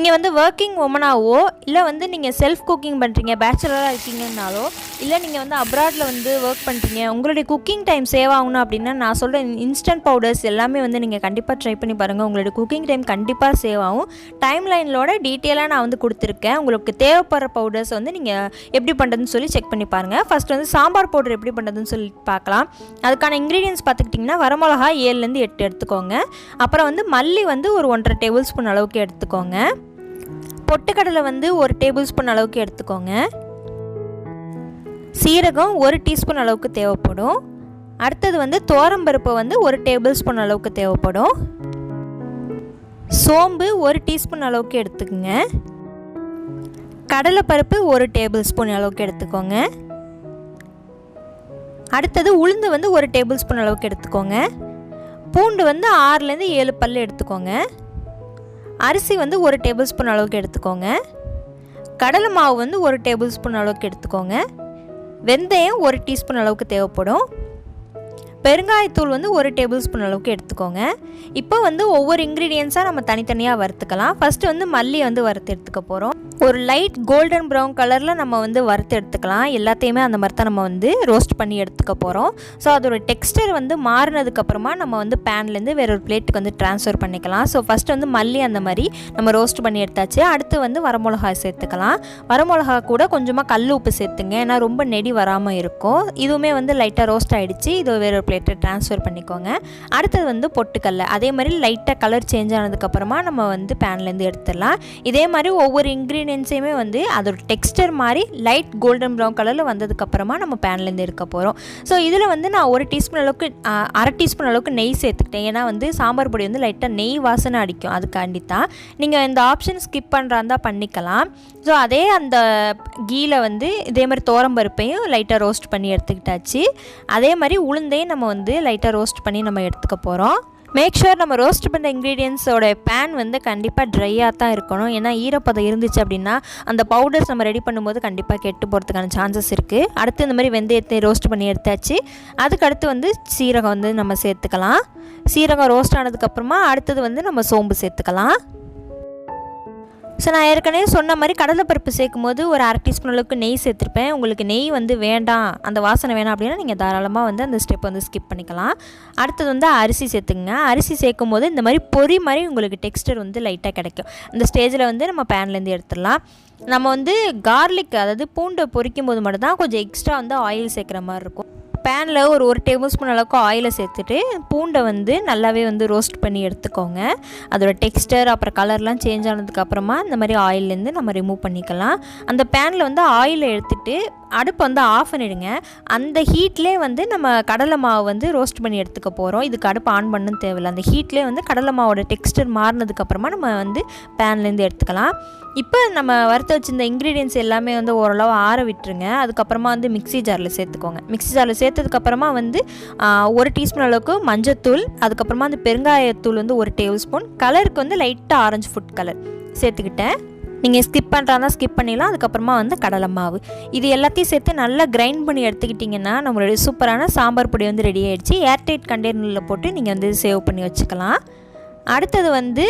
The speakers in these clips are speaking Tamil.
நீங்கள் வந்து ஒர்க்கிங் உமனாவோ இல்லை வந்து நீங்கள் செல்ஃப் குக்கிங் பண்ணுறீங்க, பேச்சுலராக இருக்கீங்கன்னாலோ, இல்லை நீங்கள் வந்து அப்ராடில் வந்து ஒர்க் பண்ணுறீங்க, உங்களுடைய குக்கிங் டைம் சேவ் ஆகணும் அப்படின்னா நான் சொல்கிற இன்ஸ்டன்ட் பவுடர்ஸ் எல்லாமே வந்து நீங்கள் கண்டிப்பாக ட்ரை பண்ணி பாருங்கள். உங்களுடைய குக்கிங் டைம் கண்டிப்பாக சேவ் ஆகும். டைம் லைனோட டீட்டெயிலாக நான் வந்து கொடுத்துருக்கேன். உங்களுக்கு தேவைப்படுற பவுடர்ஸ் வந்து நீங்கள் எப்படி பண்ணுறதுன்னு சொல்லி செக் பண்ணி பாருங்கள். ஃபஸ்ட்டு வந்து சாம்பார் பவுடர் எப்படி பண்ணுறதுன்னு சொல்லி பார்க்கலாம். அதுக்கான இன்க்ரீடியன்ஸ் பார்த்துக்கிட்டிங்கன்னா வரமிளகா 7லேருந்து 8 எடுத்துக்கோங்க. அப்புறம் வந்து மல்லி வந்து ஒரு 1.5 டேபிள் ஸ்பூன் அளவுக்கு எடுத்துக்கோங்க. பொட்டுக்கடலை வந்து 1 டேபிள் ஸ்பூன் அளவுக்கு எடுத்துக்கோங்க. சீரகம் 1 டீஸ்பூன் அளவுக்கு தேவைப்படும். அடுத்தது வந்து துவரம்பருப்பு வந்து 1 டேபிள் ஸ்பூன் அளவுக்கு தேவைப்படும். சோம்பு 1 டீஸ்பூன் அளவுக்கு எடுத்துக்கோங்க. கடலைப்பருப்பு 1 டேபிள் ஸ்பூன் அளவுக்கு எடுத்துக்கோங்க. அடுத்தது உளுந்து வந்து 1 டேபிள் ஸ்பூன் அளவுக்கு எடுத்துக்கோங்க. பூண்டு வந்து 6லேருந்து 7 பல் எடுத்துக்கோங்க. அரிசி வந்து 1 டேபிள் ஸ்பூன் அளவுக்கு எடுத்துக்கோங்க. கடலை மாவு வந்து 1 டேபிள் ஸ்பூன் அளவுக்கு எடுத்துக்கோங்க. வெந்தயம் 1 டீஸ்பூன் அளவுக்கு தேவைப்படும். பெருங்காயத்தூள் வந்து 1 டேபிள் ஸ்பூன் அளவுக்கு எடுத்துக்கோங்க. இப்போ வந்து ஒவ்வொரு இன்க்ரீடியன்ஸாக நம்ம தனித்தனியாக வறுத்துக்கலாம். ஃபஸ்ட்டு வந்து மல்லி வந்து வறுத்து எடுத்துக்க போகிறோம். ஒரு லைட் கோல்டன் ப்ரௌன் கலரில் நம்ம வந்து வறுத்து எடுத்துக்கலாம். எல்லாத்தையுமே அந்த மாதிரி தான் நம்ம வந்து ரோஸ்ட் பண்ணி எடுத்துக்க போகிறோம். ஸோ அதோட டெக்ஸ்டர் வந்து மாறினதுக்கப்புறமா நம்ம வந்து பேன்லேருந்து வேற ஒரு பிளேட்டுக்கு வந்து ட்ரான்ஸ்ஃபர் பண்ணிக்கலாம். ஸோ ஃபஸ்ட்டு வந்து மல்லி அந்த மாதிரி நம்ம ரோஸ்ட் பண்ணி எடுத்தாச்சு. அடுத்து வந்து வரமிளகாய் சேர்த்துக்கலாம். வரமிளகா கூட கொஞ்சமாக கல் உப்பு சேர்த்துங்க, ஏன்னா ரொம்ப நெடி வராமல் இருக்கும். இதுவுமே வந்து லைட்டாக ரோஸ்ட் ஆகிடுச்சு. இது வேற ஒரு பிளேட்டை ட்ரான்ஸ்ஃபர் பண்ணிக்கோங்க. அடுத்தது வந்து பொட்டுக்கல்ல அதே மாதிரி லைட்டாக கலர் சேஞ்ச் ஆனதுக்கப்புறமா நம்ம வந்து பேன்லேருந்து எடுத்துடலாம். இதே மாதிரி ஒவ்வொரு இன்க்ரீடியன்ஸையுமே வந்து அதோட டெக்ஸ்டர் மாதிரி லைட் கோல்டன் ப்ரௌன் கலரில் வந்ததுக்கப்புறமா நம்ம பேன்லேருந்து எடுக்க போகிறோம். ஸோ இதில் வந்து நான் 1 டீஸ்பூன் அளவுக்கு 1/2 டீஸ்பூன் அளவுக்கு நெய் சேர்த்துக்கிட்டேன். ஏன்னா வந்து சாம்பார் பொடி வந்து லைட்டாக நெய் வாசனை அடிக்கும். அதுக்காண்டி தான். நீங்கள் இந்த ஆப்ஷன் ஸ்கிப் பண்ணுறாந்தா பண்ணிக்கலாம். ஸோ அதே அந்த கீயில் வந்து இதே மாதிரி துவரம்பருப்பையும் லைட்டாக ரோஸ்ட் பண்ணி எடுத்துக்கிட்டாச்சு. அதே மாதிரி உளுந்தையும் நம்ம வந்து லைட்டாக ரோஸ்ட் பண்ணி நம்ம எடுத்துக்க போகிறோம். மேக் ஷூர் நம்ம ரோஸ்ட் பண்ணுற இன்க்ரீடியன்ஸோட பேன் வந்து கண்டிப்பாக ட்ரையாக தான் இருக்கணும். ஏன்னா ஈரப்பதம் இருந்துச்சு அப்படின்னா அந்த பவுடர்ஸ் நம்ம ரெடி பண்ணும்போது கண்டிப்பாக கெட்டு போகிறதுக்கான சான்சஸ் இருக்குது. அடுத்து இந்த மாதிரி வெந்தயத்தை ரோஸ்ட் பண்ணி எடுத்தாச்சு. அதுக்கடுத்து வந்து சீரகம் வந்து நம்ம சேர்த்துக்கலாம். சீரகம் ரோஸ்ட் ஆனதுக்கப்புறமா அடுத்தது வந்து நம்ம சோம்பு சேர்த்துக்கலாம். ஸோ நான் ஏற்கனவே சொன்ன மாதிரி கடலைப்பருப்பு சேர்க்கும் போது ஒரு 1/2 டீஸ்பூன் அளவுக்கு நெய் சேர்த்துருப்பேன். உங்களுக்கு நெய் வந்து வேண்டாம், அந்த வாசனை வேணாம் அப்படின்னா நீங்கள் தாராளமாக வந்து அந்த ஸ்டெப் வந்து ஸ்கிப் பண்ணிக்கலாம். அடுத்தது வந்து அரிசி சேர்த்துங்க. அரிசி சேர்க்கும் போது இந்த மாதிரி பொரி மாதிரி உங்களுக்கு டெக்ஸ்டர் வந்து லைட்டாக கிடைக்கும். இந்த ஸ்டேஜில் வந்து நம்ம பேன்லேருந்து எடுத்துடலாம். நம்ம வந்து கார்லிக் அதாவது பூண்டை பொரிக்கும் போது மட்டும் தான் கொஞ்சம் எக்ஸ்ட்ரா வந்து ஆயில் சேர்க்குற மாதிரி இருக்கும். பேனில் ஒரு 1 டேபிள் ஸ்பூன் அளவுக்கு ஆயிலை சேர்த்துட்டு பூண்டை வந்து நல்லாவே வந்து ரோஸ்ட் பண்ணி எடுத்துக்கோங்க. அதோட டெக்ஸ்டர் அப்புறம் கலர்லாம் சேஞ்ச் ஆனதுக்கப்புறமா இந்த மாதிரி ஆயிலேருந்து நம்ம ரிமூவ் பண்ணிக்கலாம். அந்த பேனில் வந்து ஆயிலை எடுத்துகிட்டு அடுப்பு வந்து ஆஃப் பண்ணிவிடுங்க. அந்த ஹீட்லேயே வந்து நம்ம கடலை மாவு வந்து ரோஸ்ட் பண்ணி எடுத்துக்க போகிறோம். இதுக்கு அடுப்பு ஆன் பண்ணணும் தேவையில்லை. அந்த ஹீட்லேயே வந்து கடலை மாவோட டெக்ஸ்டர் மாறினதுக்கப்புறமா நம்ம வந்து பேன்லேருந்து எடுத்துக்கலாம். இப்போ நம்ம வறுத்து வச்சிருந்த இன்க்ரீடியன்ஸ் எல்லாமே வந்து ஓரளவு ஆற விட்டுருங்க. அதுக்கப்புறமா வந்து மிக்ஸி ஜாரில் சேர்த்துக்கோங்க. மிக்ஸி ஜாரில் சேர்த்ததுக்கப்புறமா வந்து 1 டீஸ்பூன் அளவுக்கு மஞ்சத்தூள், அதுக்கப்புறமா அந்த பெருங்காயத்தூள் வந்து 1 டேபிள் ஸ்பூன், கலருக்கு வந்து லைட்டாக ஆரஞ்சு ஃபுட் கலர் சேர்த்துக்கிட்டேன். நீங்கள் ஸ்கிப் பண்ணுறாந்தா ஸ்கிப் பண்ணிடலாம். அதுக்கப்புறமா வந்து கடலை மாவு இது எல்லாத்தையும் சேர்த்து நல்லா கிரைண்ட் பண்ணி எடுத்துக்கிட்டிங்கன்னா நம்மளுடைய சூப்பரான சாம்பார் பொடி வந்து ரெடி ஆகிடுச்சு. ஏர்டைட் கண்டெய்னரில் போட்டு நீங்கள் வந்து சேவ் பண்ணி வச்சுக்கலாம். அடுத்தது வந்து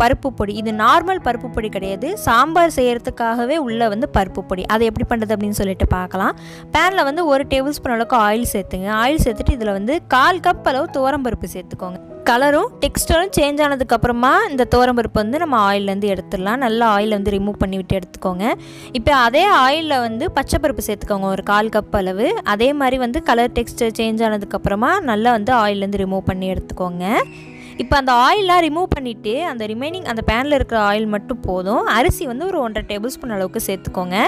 பருப்பு பொடி. இது நார்மல் பருப்பு பொடி கிடையாது, சாம்பார் செய்கிறதுக்காகவே உள்ள வந்து பருப்பு பொடி. அதை எப்படி பண்ணுறது அப்படின்னு சொல்லிட்டு பார்க்கலாம். பேனில் வந்து 1 டேபிள் ஸ்பூன் அளவுக்கு ஆயில் சேர்த்துங்க. ஆயில் சேர்த்துட்டு இதில் வந்து 1/4 கப் அளவு துவரம்பருப்பு சேர்த்துக்கோங்க. கலரும் டெக்ஸ்டரும் சேஞ்ச் ஆனதுக்கப்புறமா இந்த துவரம்பருப்பு வந்து நம்ம ஆயிலேருந்து எடுத்துடலாம். நல்லா ஆயில் வந்து ரிமூவ் பண்ணி விட்டு எடுத்துக்கோங்க. இப்போ அதே ஆயிலில் வந்து பச்சைப்பருப்பு சேர்த்துக்கோங்க, ஒரு 1/4 கப் அளவு. அதே மாதிரி வந்து கலர் டெக்ஸ்டர் சேஞ்ச் ஆனதுக்கப்புறமா நல்லா வந்து ஆயிலேருந்து ரிமூவ் பண்ணி எடுத்துக்கோங்க. இப்போ அந்த ஆயிலாம் ரிமூவ் பண்ணிவிட்டு அந்த ரிமைனிங் அந்த பேனில் இருக்கிற ஆயில் மட்டும் போதும். அரிசி வந்து ஒரு 1.5 டேபிள் ஸ்பூன் அளவுக்கு சேர்த்துக்கோங்க.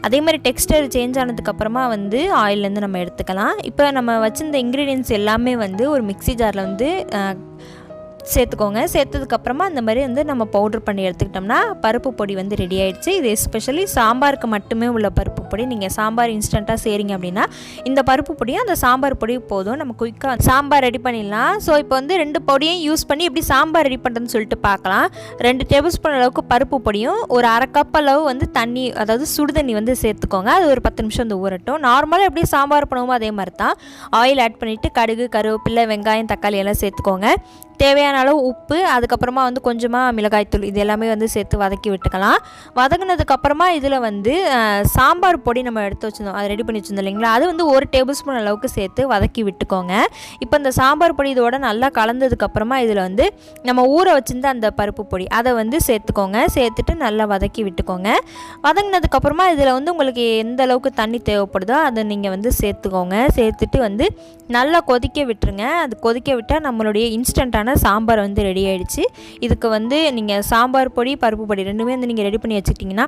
அதே மாதிரி டெக்ஸ்டர் சேஞ்ச் ஆனதுக்கப்புறமா வந்து ஆயிலேருந்து நம்ம எடுத்துக்கலாம். இப்போ நம்ம வச்சிருந்த இன்க்ரீடியன்ஸ் எல்லாமே வந்து ஒரு மிக்ஸி ஜாரில் வந்து சேர்த்துக்கோங்க. சேர்த்ததுக்கப்புறமா இந்த மாதிரி வந்து நம்ம பவுடர் பண்ணி எடுத்துக்கிட்டோம்னா பருப்பு பொடி வந்து ரெடி ஆகிடுச்சு. இது எஸ்பெஷலி சாம்பாருக்கு மட்டுமே உள்ள பருப்பு பொடி. நீங்கள் சாம்பார் இன்ஸ்டண்ட்டாக செய்கிறீங்க அப்படின்னா இந்த பருப்பு பொடியும் அந்த சாம்பார் பொடியும் போதும், நம்ம குயிக்காக சாம்பார் ரெடி பண்ணிடலாம். ஸோ இப்போ வந்து 2 பொடியும் யூஸ் பண்ணி எப்படி சாம்பார் ரெடி பண்ணுறதுன்னு சொல்லிட்டு பார்க்கலாம். 2 டேபிள் ஸ்பூன் அளவுக்கு பருப்பு பொடியும் ஒரு 1/2 கப் அளவு வந்து தண்ணி, அதாவது சுடுதண்ணி வந்து சேர்த்துக்கோங்க. அது ஒரு 10 நிமிஷம் வந்து ஊறட்டும். நார்மலாக எப்படி சாம்பார் பண்ணுவோமோ அதே மாதிரி தான். ஆயில் ஆட் பண்ணிவிட்டு கடுகு, கருவேப்பிலை, வெங்காயம், தக்காளி எல்லாம் சேர்த்துக்கோங்க. தேவையான அளவு உப்பு, அதுக்கப்புறமா வந்து கொஞ்சமாக மிளகாய்த்தூள் இது எல்லாமே வந்து சேர்த்து வதக்கி விட்டுக்கலாம். வதங்கினதுக்கப்புறமா இதில் வந்து சாம்பார் பொடி நம்ம எடுத்து வச்சுருந்தோம், அதை ரெடி பண்ணி வச்சுருந்தோம் இல்லைங்களா, அது வந்து 1 டேபிள் ஸ்பூன் அளவுக்கு சேர்த்து வதக்கி விட்டுக்கோங்க. இப்போ இந்த சாம்பார் பொடி இதோட நல்லா கலந்ததுக்கப்புறமா இதில் வந்து நம்ம ஊற வச்சுருந்த அந்த பருப்பு பொடி அதை வந்து சேர்த்துக்கோங்க. சேர்த்துட்டு நல்லா வதக்கி விட்டுக்கோங்க. வதங்கினதுக்கப்புறமா இதில் வந்து உங்களுக்கு எந்த அளவுக்கு தண்ணி தேவைப்படுதோ அதை நீங்கள் வந்து சேர்த்துக்கோங்க. சேர்த்துட்டு வந்து நல்லா கொதிக்க விட்டுருங்க. அது கொதிக்க விட்டால் நம்மளுடைய இன்ஸ்டண்ட்டான சாம்பார் வந்து ரெடி ஆகிடுச்சு. இதுக்கு வந்து நீங்கள் சாம்பார் பொடி பருப்பு பொடி ரெண்டுமே வந்து நீங்கள் ரெடி பண்ணி வச்சுக்கிட்டிங்கன்னா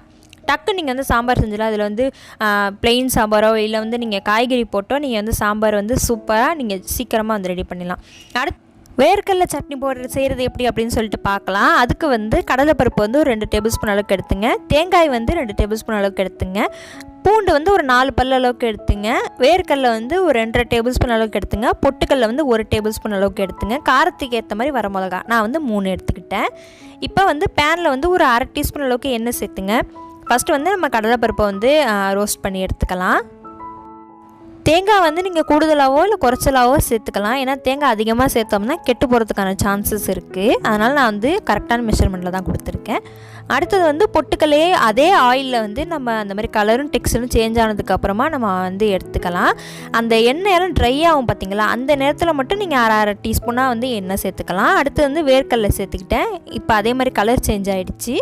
டக்கு நீங்கள் வந்து சாம்பார் செஞ்சிடலாம். அதில் வந்து ப்ளெயின் சாம்பாரோ இல்லை வந்து நீங்கள் காய்கறி போட்டோ நீங்கள் வந்து சாம்பார் வந்து சூப்பராக நீங்கள் சீக்கிரமாக வந்து ரெடி பண்ணிடலாம். அடுத்து வேர்க்கடலை சட்னி செய்கிறது எப்படி அப்படின்னு சொல்லிட்டு பார்க்கலாம். அதுக்கு வந்து கடலைப்பருப்பு வந்து ஒரு 2 டேபிள் ஸ்பூன் அளவுக்கு எடுத்துங்க. தேங்காய் வந்து 2 டேபிள் ஸ்பூன் அளவுக்கு எடுத்துங்க. பூண்டு வந்து ஒரு 4 பல் அளவுக்கு எடுத்துங்க. வேர்க்கடலை வந்து ஒரு 2.5 டேபிள் ஸ்பூன் அளவுக்கு எடுத்துங்க. பொட்டுக்கடலை வந்து 1 டேபிள் ஸ்பூன் அளவுக்கு எடுத்துங்க. காரத்துக்கு ஏற்ற மாதிரி வர மிளகா நான் வந்து 3 எடுத்துக்கிட்டேன். இப்போ வந்து பேனில் வந்து ஒரு 1/2 டீஸ்பூன் அளவுக்கு எண்ணெய் சேர்த்துங்க. ஃபஸ்ட்டு வந்து நம்ம கடலைப்பருப்பை வந்து ரோஸ்ட் பண்ணி எடுத்துக்கலாம். தேங்காய் வந்து நீங்கள் கூடுதலாகவோ இல்லை குறைச்சலாவோ சேர்த்துக்கலாம். ஏன்னா தேங்காய் அதிகமாக சேர்த்தோம்னா கெட்டு போகிறதுக்கான சான்சஸ் இருக்குது. அதனால் நான் வந்து கரெக்டான மெஷர்மெண்ட்டில் தான் கொடுத்துருக்கேன். அடுத்தது வந்து பொட்டுக்கல்லையே அதே ஆயிலில் வந்து நம்ம அந்த மாதிரி கலரும் டெக்ஸ்டரும் சேஞ்ச் ஆனதுக்கப்புறமா நம்ம வந்து எடுத்துக்கலாம். அந்த எண்ணெயெல்லாம் ட்ரை ஆகும் பார்த்திங்களா, அந்த நேரத்தில் மட்டும் நீங்கள் 1/2 டீஸ்பூனாக வந்து எண்ணெய் சேர்த்துக்கலாம். அடுத்து வந்து வேர்க்கடலை சேர்த்துக்கிட்டேன். இப்போ அதே மாதிரி கலர் சேஞ்ச் ஆகிடுச்சு.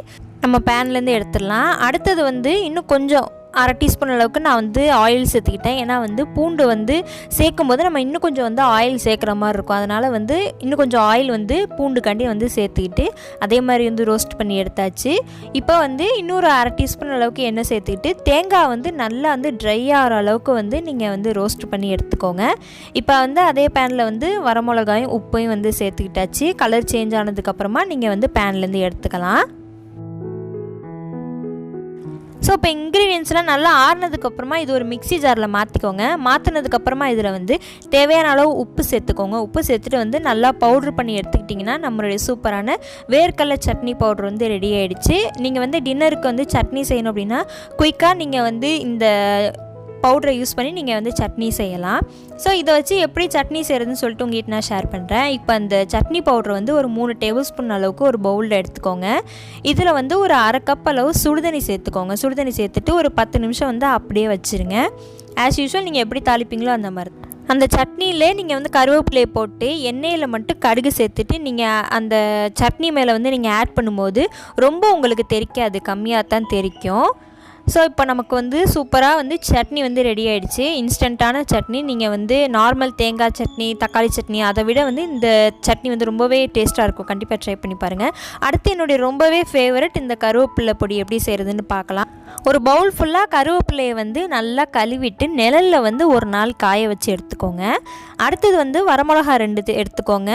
நம்ம பேன்லேருந்து எடுத்துடலாம். அடுத்தது வந்து இன்னும் கொஞ்சம் 1/2 டீஸ்பூன் அளவுக்கு நான் வந்து ஆயில் சேர்த்துக்கிட்டேன். ஏன்னா வந்து பூண்டு வந்து சேர்க்கும் போது நம்ம இன்னும் கொஞ்சம் வந்து ஆயில் சேர்க்குற மாதிரி இருக்கும். அதனால் வந்து இன்னும் கொஞ்சம் ஆயில் வந்து பூண்டுக்காண்டி வந்து சேர்த்துக்கிட்டு அதே மாதிரி வந்து ரோஸ்ட் பண்ணி எடுத்தாச்சு. இப்போ வந்து இன்னொரு 1/2 டீஸ்பூன் அளவுக்கு எண்ணெய் சேர்த்துக்கிட்டு தேங்காய் வந்து நல்லா வந்து ட்ரை ஆகிற அளவுக்கு வந்து நீங்கள் வந்து ரோஸ்ட் பண்ணி எடுத்துக்கோங்க. இப்போ வந்து அதே பேனில் வந்து வரமிளகாயும் உப்பையும் வந்து சேர்த்துக்கிட்டாச்சு. கலர் சேஞ்ச் ஆனதுக்கப்புறமா நீங்கள் வந்து பேன்லேருந்து எடுத்துக்கலாம். ஸோ இப்போ இன்க்ரீடியன்ஸ்லாம் நல்லா ஆறுனதுக்கப்புறமா இது ஒரு மிக்ஸி ஜாரில் மாற்றிக்கோங்க. மாற்றினதுக்கப்புறமா இதில் வந்து தேவையான அளவு உப்பு சேர்த்துக்கோங்க. உப்பு சேர்த்துட்டு வந்து நல்லா பவுட்ரு பண்ணி எடுத்துக்கிட்டிங்கன்னா நம்மளுடைய சூப்பரான வேர்க்கடலை சட்னி பவுட்ரு வந்து ரெடி ஆகிடுச்சு. நீங்கள் வந்து டின்னருக்கு வந்து சட்னி செய்யணும் அப்படின்னா குயிக்காக நீங்கள் வந்து இந்த பவுடரை யூஸ் பண்ணி நீங்கள் வந்து சட்னி செய்யலாம். ஸோ இதை வச்சு எப்படி சட்னி செய்கிறதுன்னு சொல்லிட்டு உங்கள்கிட்ட நான் ஷேர் பண்ணுறேன். இப்போ அந்த சட்னி பவுடர் வந்து ஒரு 3 டேபிள் ஸ்பூன் அளவுக்கு ஒரு பவுலில் எடுத்துக்கோங்க. இதில் வந்து ஒரு 1/2 கப் அளவு சுடுதண்ணி சேர்த்துக்கோங்க. சுடுதண்ணி சேர்த்துட்டு ஒரு 10 நிமிஷம் வந்து அப்படியே வச்சுருங்க. ஆஸ் யூஷுவல் நீங்கள் எப்படி தாளிப்பீங்களோ அந்த மாதிரி. அந்த சட்னியிலே நீங்கள் வந்து கருவேப்பிலையை போட்டு எண்ணெயில் மட்டும் கடுகு சேர்த்துட்டு நீங்கள் அந்த சட்னி மேலே வந்து நீங்கள் ஆட் பண்ணும்போது ரொம்ப உங்களுக்கு தெரிக்காது, கம்மியாக தான் தெரிக்கும். ஸோ இப்போ நமக்கு வந்து சூப்பராக வந்து சட்னி வந்து ரெடி ஆகிடுச்சு. இன்ஸ்டண்ட்டான சட்னி. நீங்கள் வந்து நார்மல் தேங்காய் சட்னி, தக்காளி சட்னி அதை விட வந்து இந்த சட்னி வந்து ரொம்பவே டேஸ்ட்டாக இருக்கும். கண்டிப்பாக ட்ரை பண்ணி பாருங்கள். அடுத்து என்னுடைய ரொம்பவே ஃபேவரட் இந்த கருவேப்பிலை பொடி எப்படி செய்கிறதுன்னு பார்க்கலாம். ஒரு பவுல் ஃபுல்லாக கருவேப்பிலையை வந்து நல்லா கழுவிட்டு நிழலில் வந்து ஒரு நாள் காய வச்சு எடுத்துக்கோங்க. அடுத்தது வந்து வரமிளகா 2 எடுத்துக்கோங்க.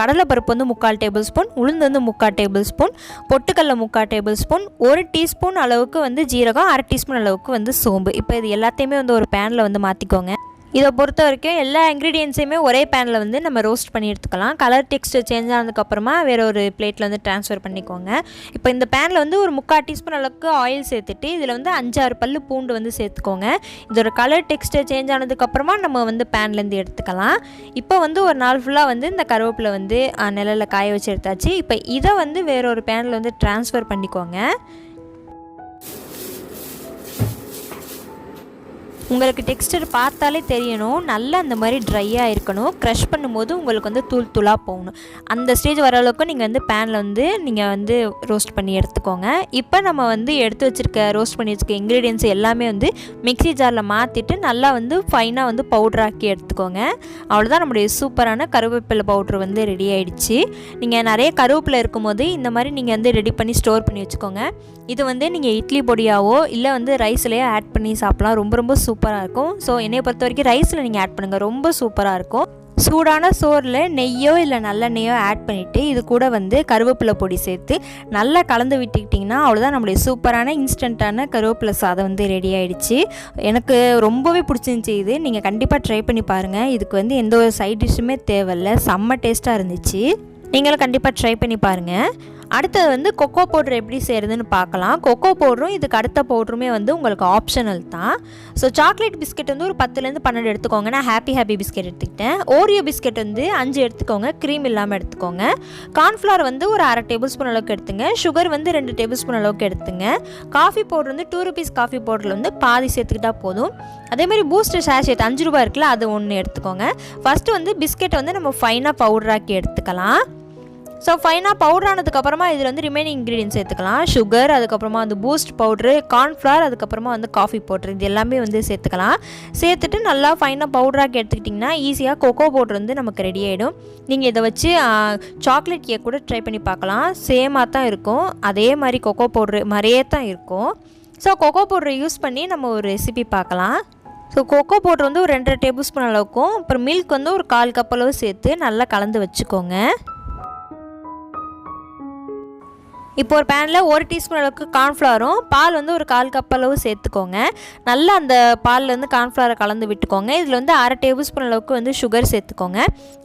கடலைப்பருப்பு வந்து 3/4 டேபிள் ஸ்பூன், உளுந்து வந்து 3/4 டேபிள் ஸ்பூன், பொட்டுக்கடலை 3/4 டேபிள் ஸ்பூன், 1 டீஸ்பூன் அளவுக்கு வந்து ஜீரகம், 1/2 டீஸ்பூன் அளவுக்கு வந்து சோம்பு. இப்போ இது எல்லாத்தையுமே வந்து ஒரு பேனில் வந்து மாற்றிக்கோங்க. இதை பொறுத்த வரைக்கும் எல்லா இன்க்ரீடியன்ஸையுமே ஒரே பேனில் வந்து நம்ம ரோஸ்ட் பண்ணி எடுத்துக்கலாம். கலர் டெக்ஸ்டர் சேஞ்ச் ஆனதுக்கப்புறமா வேறு ஒரு பிளேட்டில் வந்து ட்ரான்ஸ்ஃபர் பண்ணிக்கோங்க. இப்போ இந்த பேனில் வந்து ஒரு 3/4 டீஸ்பூன் அளவுக்கு ஆயில் சேர்த்துட்டு இதில் வந்து 5-6 பல் பூண்டு வந்து சேர்த்துக்கோங்க. இதோட கலர் டெக்ஸ்டர் சேஞ்ச் ஆனதுக்கப்புறமா நம்ம வந்து பேன்லேருந்து எடுத்துக்கலாம். இப்போ வந்து ஒரு நாள் ஃபுல்லாக வந்து இந்த கருவேப்பிலை வந்து நிழலில் காய வச்சு எடுத்தாச்சு. இப்போ இதை வந்து வேற ஒரு பேனில் வந்து ட்ரான்ஸ்ஃபர் பண்ணிக்கோங்க. உங்களுக்கு டெக்ஸ்டர் பார்த்தாலே தெரியணும், நல்லா அந்த மாதிரி ட்ரையாக இருக்கணும். க்ரஷ் பண்ணும்போது உங்களுக்கு வந்து தூள் தூளாக போகணும். அந்த ஸ்டேஜ் வர அளவுக்கு நீங்கள் வந்து பேனில் வந்து நீங்கள் வந்து ரோஸ்ட் பண்ணி எடுத்துக்கோங்க. இப்போ நம்ம வந்து எடுத்து வச்சுருக்க ரோஸ்ட் பண்ணி வச்சுருக்க இன்க்ரீடியன்ஸ் எல்லாமே வந்து மிக்ஸி ஜாரில் மாற்றிட்டு நல்லா வந்து ஃபைனாக வந்து பவுட்ராக்கி எடுத்துக்கோங்க. அவ்வளோதான், நம்மளுடைய சூப்பரான கருவேப்பிலை பவுட்ரு வந்து ரெடி ஆகிடுச்சு. நீங்கள் நிறைய கருவேப்பிலை இருக்கும்போது இந்த மாதிரி நீங்கள் வந்து ரெடி பண்ணி ஸ்டோர் பண்ணி வச்சுக்கோங்க. இது வந்து நீங்கள் இட்லி பொடியாவோ இல்லை வந்து ரைஸ்லேயே ஆட் பண்ணி சாப்பிட்லாம். ரொம்ப ரொம்ப சூப்பராக இருக்கும். ஸோ என்னையை பொறுத்த வரைக்கும் ரைஸில் நீங்கள் ஆட் பண்ணுங்கள், ரொம்ப சூப்பராக இருக்கும். சூடான சோறில் நெய்யோ இல்லை நல்லெண்ணெய்யோ ஆட் பண்ணிவிட்டு இது கூட வந்து கருவேப்பிலை பொடி சேர்த்து நல்லா கலந்து விட்டுக்கிட்டிங்கன்னா அவ்வளோதான், நம்மளுடைய சூப்பரான இன்ஸ்டண்ட்டான கருவேப்பிலை சாதம் வந்து ரெடி ஆகிடுச்சு. எனக்கு ரொம்பவே பிடிச்சிருந்துச்சி. இது நீங்கள் கண்டிப்பாக ட்ரை பண்ணி பாருங்கள். இதுக்கு வந்து எந்த ஒரு சைட் டிஷ்ஷுமே தேவையில்லை, செம்ம டேஸ்ட்டாக இருந்துச்சு. நீங்களும் கண்டிப்பாக ட்ரை பண்ணி பாருங்கள். அடுத்தது வந்து கொக்கோ பவுடர் எப்படி செய்கிறதுன்னு பார்க்கலாம். கொக்கோ பவுடரும் இதுக்கு அடுத்த பவுடருமே வந்து உங்களுக்கு ஆப்ஷனல் தான். ஸோ சாக்லேட் பிஸ்கெட் வந்து ஒரு 10லேருந்து 12 எடுத்துக்கோங்க. நான் ஹாப்பி பிஸ்கெட் எடுத்துக்கிட்டேன். ஓரியோ பிஸ்கெட் வந்து 5 எடுத்துக்கோங்க, க்ரீம் இல்லாமல் எடுத்துக்கோங்க. கார்ன்ஃப்ளவர் வந்து ஒரு 1/2 டேபிள் ஸ்பூன் அளவுக்கு எடுத்துங்க. சுகர் வந்து 2 டேபிள் ஸ்பூன் அளவுக்கு எடுத்துங்க. காஃபி பவுடர் வந்து 2 rupees காஃபி பவுடரில் வந்து பாதி சேர்த்துக்கிட்டா போதும். அதேமாதிரி பூஸ்டர் சேஷேட் 5 ரூபா இருக்குல்ல, அது 1 எடுத்துக்கோங்க. ஃபஸ்ட்டு வந்து பிஸ்கெட்டை வந்து நம்ம ஃபைனாக பவுடராக்கி எடுத்துக்கலாம். ஸோ ஃபைனாக பவுடர் ஆனதுக்கப்புறமா இதில் வந்து ரிமைனிங் இன்க்ரீடியன்ஸ் சேர்த்துக்கலாம். சுகர், அதுக்கப்புறமா வந்து பூஸ்ட் பவுட்ரு, கார்ன்ஃப்ளவர், அதுக்கப்புறமா வந்து காஃபி பவுட்ரு, இது எல்லாமே வந்து சேர்த்துக்கலாம். சேர்த்துட்டு நல்லா ஃபைனாக பவுடராக்கி எடுத்துக்கிட்டிங்கன்னா ஈஸியாக கொக்கோ பவுட்ரு வந்து நமக்கு ரெடி ஆகிடும். நீங்கள் இதை வச்சு சாக்லேட் கேக் கூட ட்ரை பண்ணி பார்க்கலாம். சேமாக தான் இருக்கும், அதே மாதிரி கொக்கோ பவுட்ரு மாதிரியே தான் இருக்கும். ஸோ கொக்கோ பவுட்ரை யூஸ் பண்ணி நம்ம ஒரு ரெசிபி பார்க்கலாம். ஸோ கொக்கோ பவுட்ரு வந்து ஒரு 2 டேபிள் ஸ்பூன் அளவுக்கும், அப்புறம் மில்க் வந்து ஒரு 1/4 கப் அளவு சேர்த்து நல்லா கலந்து வச்சுக்கோங்க. இப்போ ஒரு பேனில் 1 டீஸ்பூன் அளவுக்கு கார்ன்ஃப்ளவரும் பால் வந்து ஒரு 1/4 கப் அளவு சேர்த்துக்கோங்க. நல்லா அந்த பாலில் வந்து கார்ன்ஃப்ளவரை கலந்து விட்டுக்கோங்க. இதில் வந்து 1/2 டேபிள் ஸ்பூன் அளவுக்கு வந்து சுகர் சேர்த்துக்கோங்க.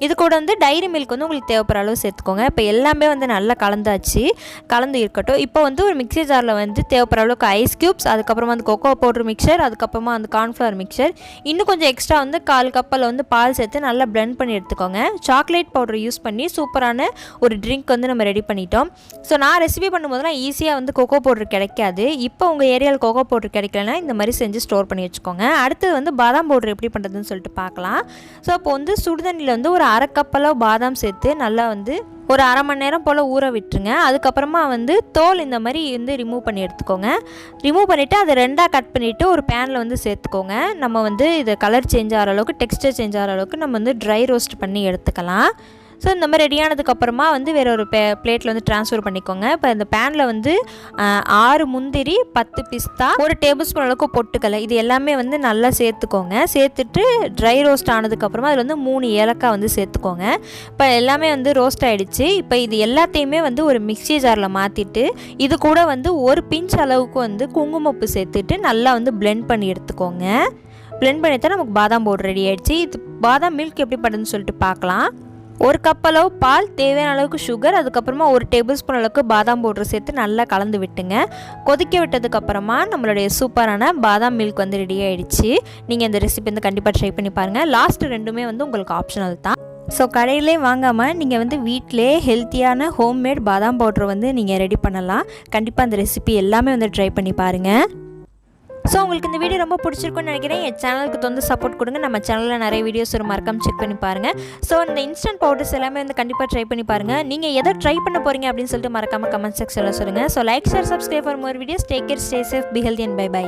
இது கூட வந்து டைரி மில்க் வந்து உங்களுக்கு தேவைப்படுற அளவு சேர்த்துக்கோங்க. இப்போ எல்லாமே வந்து நல்லா கலந்து இருக்கட்டும். இப்போ வந்து ஒரு மிக்ஸி ஜாரில் வந்து தேவைப்படுற அளவுக்கு ஐஸ் க்யூப்ஸ், அதுக்கப்புறமா வந்து கொக்கோ பவுடர் மிக்சர், அதுக்கப்புறமா வந்து கார்ன்ஃப்ளவர் மிக்சர், இன்னும் கொஞ்சம் எக்ஸ்ட்ரா வந்து 1/4 கப்பில் வந்து பால் சேர்த்து நல்லா பிளெண்ட் பண்ணி எடுத்துக்கோங்க. சாக்லேட் பவுடர் யூஸ் பண்ணி சூப்பரான ஒரு ட்ரிங்க் வந்து நம்ம ரெடி பண்ணிட்டோம். ஸோ நான் ரெசிபி பண்ணும்போதெல்லாம் ஈஸியாக வந்து கொக்கோ பவுடர் கிடைக்காது. இப்போ உங்கள் ஏரியாவில் கொக்கோ பவுடர் கிடைக்கலன்னா இந்த மாதிரி செஞ்சு ஸ்டோர் பண்ணி வச்சுக்கோங்க. அடுத்தது வந்து பாதாம் பவுடர் எப்படி பண்ணுறதுன்னு சொல்லிட்டு பார்க்கலாம். ஸோ இப்போ வந்து சுடுதண்ணியில் வந்து ஒரு 1/2 கப் அளவு பாதாம் சேர்த்து நல்லா வந்து ஒரு 1/2 மணி நேரம் போல் ஊற விட்டுருங்க. அதுக்கப்புறமா வந்து தோல் இந்த மாதிரி வந்து ரிமூவ் பண்ணி எடுத்துக்கோங்க. ரிமூவ் பண்ணிவிட்டு அதை 2ஆக கட் பண்ணிவிட்டு ஒரு பேனில் வந்து சேர்த்துக்கோங்க. நம்ம வந்து இதை கலர் சேஞ்ச் ஆகிற அளவுக்கு, டெக்ஸ்டர் சேஞ்ச் ஆகிற அளவுக்கு நம்ம வந்து ட்ரை ரோஸ்ட் பண்ணி எடுத்துக்கலாம். ஸோ இந்த மாதிரி ரெடியானதுக்கப்புறமா வந்து வேறு ஒரு பிளேட்டில் வந்து ட்ரான்ஸ்ஃபர் பண்ணிக்கோங்க. இப்போ இந்த பேனில் வந்து 6 முந்திரி, 10 பிஸ்தா, 1 டேபிள் ஸ்பூன் அளவுக்கு பொட்டுக்கடலை, இது எல்லாமே வந்து நல்லா சேர்த்துக்கோங்க. சேர்த்துட்டு ட்ரை ரோஸ்ட் ஆனதுக்கப்புறமா அதில் வந்து 3 ஏலக்காய் வந்து சேர்த்துக்கோங்க. இப்போ எல்லாமே வந்து ரோஸ்ட் ஆகிடுச்சு. இப்போ இது எல்லாத்தையுமே வந்து ஒரு மிக்ஸி ஜாரில் மாற்றிட்டு இது கூட வந்து ஒரு பிஞ்ச் அளவுக்கு வந்து குங்குமப்பூ சேர்த்துட்டு நல்லா வந்து பிளெண்ட் பண்ணி எடுத்துக்கோங்க. பிளெண்ட் பண்ணி தான் நமக்கு பாதாம் பவுடர் ரெடி ஆகிடுச்சு. இது பாதாம் மில்க் எப்படி பண்ணுறதுன்னு சொல்லிட்டு பார்க்கலாம். 1 கப் அளவு பால், தேவையான அளவுக்கு சுகர், அதுக்கப்புறமா 1 டேபிள் ஸ்பூன் அளவுக்கு பாதாம் பவுடர் சேர்த்து நல்லா கலந்து விட்டுங்க. கொதிக்க விட்டதுக்கப்புறமா நம்மளுடைய சூப்பரான பாதாம் மில்க் வந்து ரெடி ஆகிடுச்சு. நீங்கள் இந்த ரெசிபி வந்து கண்டிப்பாக ட்ரை பண்ணி பாருங்கள். லாஸ்ட் 2மே வந்து உங்களுக்கு ஆப்ஷனல் தான். ஸோ கடையிலே வாங்காமல் நீங்கள் வந்து வீட்டிலே ஹெல்த்தியான ஹோம்மேட் பாதாம் பவுடர் வந்து நீங்கள் ரெடி பண்ணலாம். கண்டிப்பாக அந்த ரெசிபி எல்லாமே வந்து ட்ரை பண்ணி பாருங்கள். ஸோ உங்களுக்கு இந்த வீடியோ ரொம்ப பிடிச்சிருக்குன்னு நினைக்கிறேன். என் சேனலுக்கு வந்து சப்போர்ட் கொடுங்க. நம்ம சேனலில் நிறைய வீடியோஸ் ஒரு மறக்காம செக் பண்ணி பாருங்கள். ஸோ இந்த இன்ஸ்டன்ட் பவுடர்ஸ் எல்லாமே வந்து கண்டிப்பாக ட்ரை பண்ணி பாருங்கள். நீங்கள் எதை ட்ரை பண்ண போகிறீங்க அப்படின்னு சொல்லிட்டு மறக்காமல் கமெண்ட் செக்ஷனில் சொல்லுங்கள். So like, share, subscribe for more videos. Take care, stay safe, be healthy and by.